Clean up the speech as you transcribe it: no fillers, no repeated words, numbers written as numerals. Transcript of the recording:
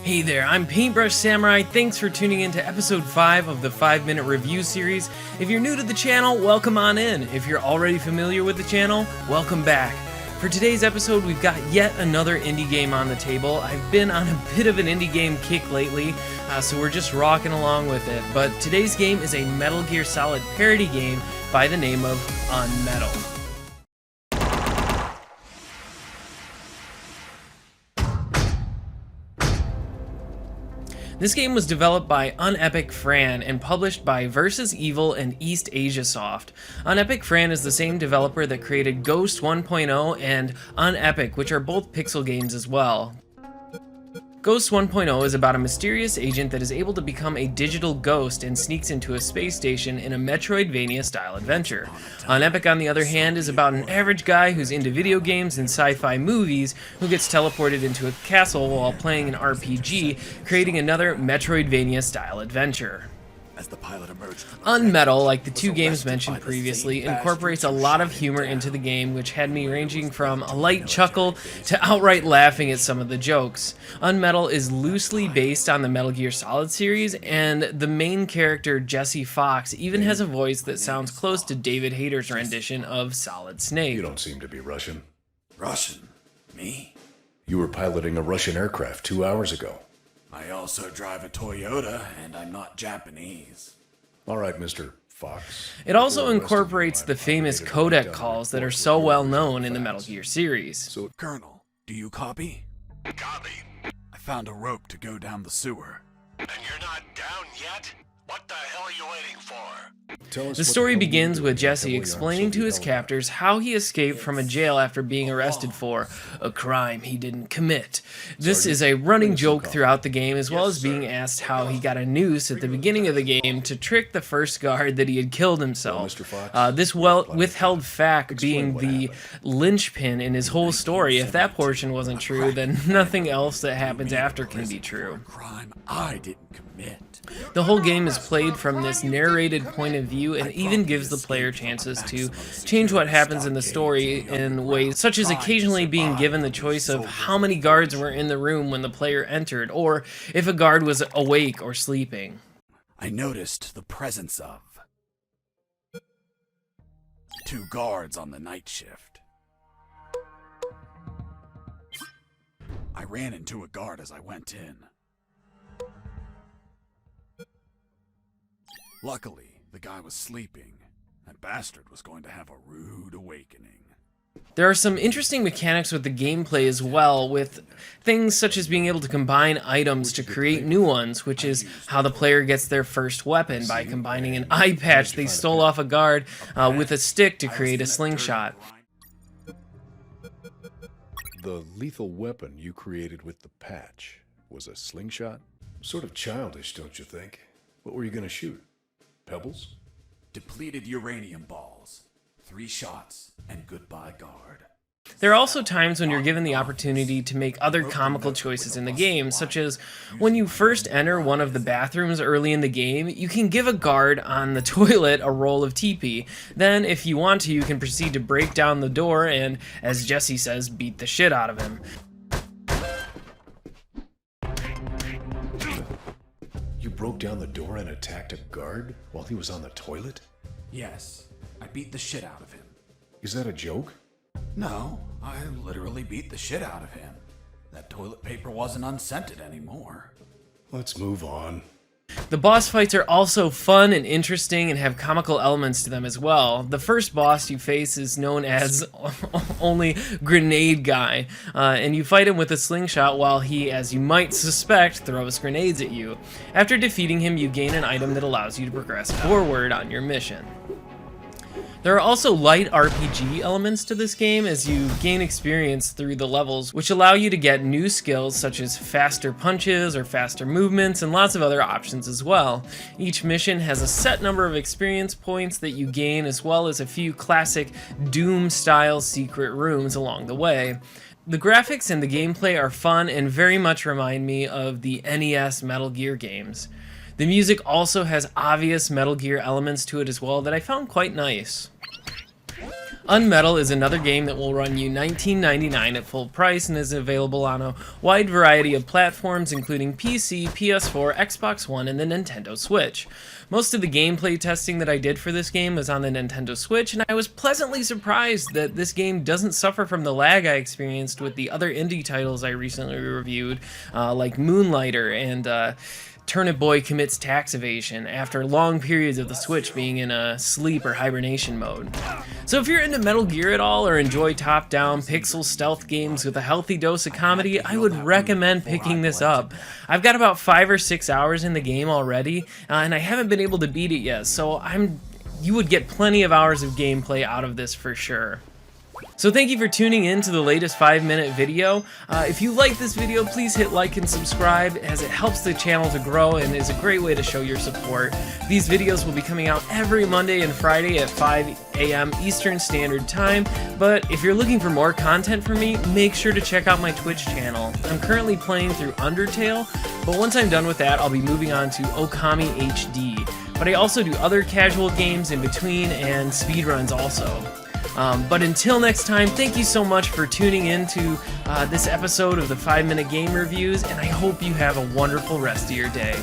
Hey there, I'm Paintbrush Samurai. Thanks for tuning in to episode 5 of the 5-minute review series. If you're new to the channel, welcome on in. If you're already familiar with the channel, welcome back. For today's episode, we've got yet another indie game on the table. I've been on a bit of an indie game kick lately, so we're just rocking along with it. But today's game is a Metal Gear Solid parody game by the name of Unmetal. This game was developed by Unepic Fran and published by Versus Evil and East Asia Soft. Unepic Fran is the same developer that created Ghost 1.0 and Unepic, which are both pixel games as well. Ghost 1.0 is about a mysterious agent that is able to become a digital ghost and sneaks into a space station in a Metroidvania-style adventure. Unepic, on the other hand, is about an average guy who's into video games and sci-fi movies who gets teleported into a castle while playing an RPG, creating another Metroidvania-style adventure. As the pilot emerged, Unmetal, like the two games mentioned previously, incorporates a lot of humor into the game, which had me ranging from a light chuckle to outright laughing at some of the jokes. Unmetal is loosely based on the Metal Gear Solid series, and the main character, Jesse Fox, even has a voice that sounds close to David Hayter's rendition of Solid Snake. You don't seem to be Russian. Russian? Me? You were piloting a Russian aircraft 2 hours ago. I also drive a Toyota, and I'm not Japanese. All right, Mr. Fox. It also incorporates the famous codec calls that are so well known in the Metal Gear series. So, Colonel, do you copy? Copy. I found a rope to go down the sewer. And you're not down yet? What the hell are you waiting for? tell us The what story hell you begins do with in Jesse heavily explaining to his on Soviet captors how he escaped from a jail after being arrested for a crime he didn't commit. This is a running joke throughout the game, as well as being asked how he got a noose at the beginning of the game to trick the first guard that he had killed himself. Mr. Fox, This withheld fact being the linchpin in his whole story. If that portion wasn't true, then nothing else that happens after can be true. Crime I didn't commit. The whole game is played from this narrated point of view and even gives the player chances to change what happens in the story in ways such as occasionally being given the choice of how many guards were in the room when the player entered, or if a guard was awake or sleeping. I noticed the presence of 2 guards on the night shift. I ran into a guard as I went in. Luckily, the guy was sleeping. That bastard was going to have a rude awakening. There are some interesting mechanics with the gameplay as well, with things such as being able to combine items to create new ones, which is how the player gets their first weapon, by combining an eye patch they stole off a guard with a stick to create a slingshot. The lethal weapon you created with the patch was a slingshot? Sort of childish, don't you think? What were you going to shoot? Pebbles? Depleted uranium balls. 3 shots, and goodbye guard. There are also times when you're given the opportunity to make other comical choices in the game, such as when you first enter one of the bathrooms early in the game, you can give a guard on the toilet a roll of TP. Then, if you want to, you can proceed to break down the door and, as Jesse says, beat the shit out of him. You broke down the door and attacked a guard while he was on the toilet? Yes, I beat the shit out of him. Is that a joke? No, I literally beat the shit out of him. That toilet paper wasn't unscented anymore. Let's move on. The boss fights are also fun and interesting and have comical elements to them as well. The first boss you face is known as only Grenade Guy, and you fight him with a slingshot while he, as you might suspect, throws grenades at you. After defeating him, you gain an item that allows you to progress forward on your mission. There are also light RPG elements to this game as you gain experience through the levels, which allow you to get new skills such as faster punches or faster movements and lots of other options as well. Each mission has a set number of experience points that you gain, as well as a few classic Doom-style secret rooms along the way. The graphics and the gameplay are fun and very much remind me of the NES Metal Gear games. The music also has obvious Metal Gear elements to it as well that I found quite nice. Unmetal is another game that will run you $19.99 at full price and is available on a wide variety of platforms including PC, PS4, Xbox One, and the Nintendo Switch. Most of the gameplay testing that I did for this game was on the Nintendo Switch, and I was pleasantly surprised that this game doesn't suffer from the lag I experienced with the other indie titles I recently reviewed, like Moonlighter and Turnip Boy Commits Tax Evasion, after long periods of the Switch being in a sleep or hibernation mode. So if you're into Metal Gear at all or enjoy top-down pixel stealth games with a healthy dose of comedy, I would recommend picking this up. I've got about 5 or 6 hours in the game already, and I haven't been able to beat it yet, so you would get plenty of hours of gameplay out of this for sure. So thank you for tuning in to the latest 5-minute video. If you like this video, please hit like and subscribe, as it helps the channel to grow and is a great way to show your support. These videos will be coming out every Monday and Friday at 5 a.m. Eastern Standard Time, but if you're looking for more content from me, make sure to check out my Twitch channel. I'm currently playing through Undertale, but once I'm done with that, I'll be moving on to Okami HD. But I also do other casual games in between and speedruns also. But until next time, thank you so much for tuning in to this episode of the 5-Minute Game Reviews, and I hope you have a wonderful rest of your day.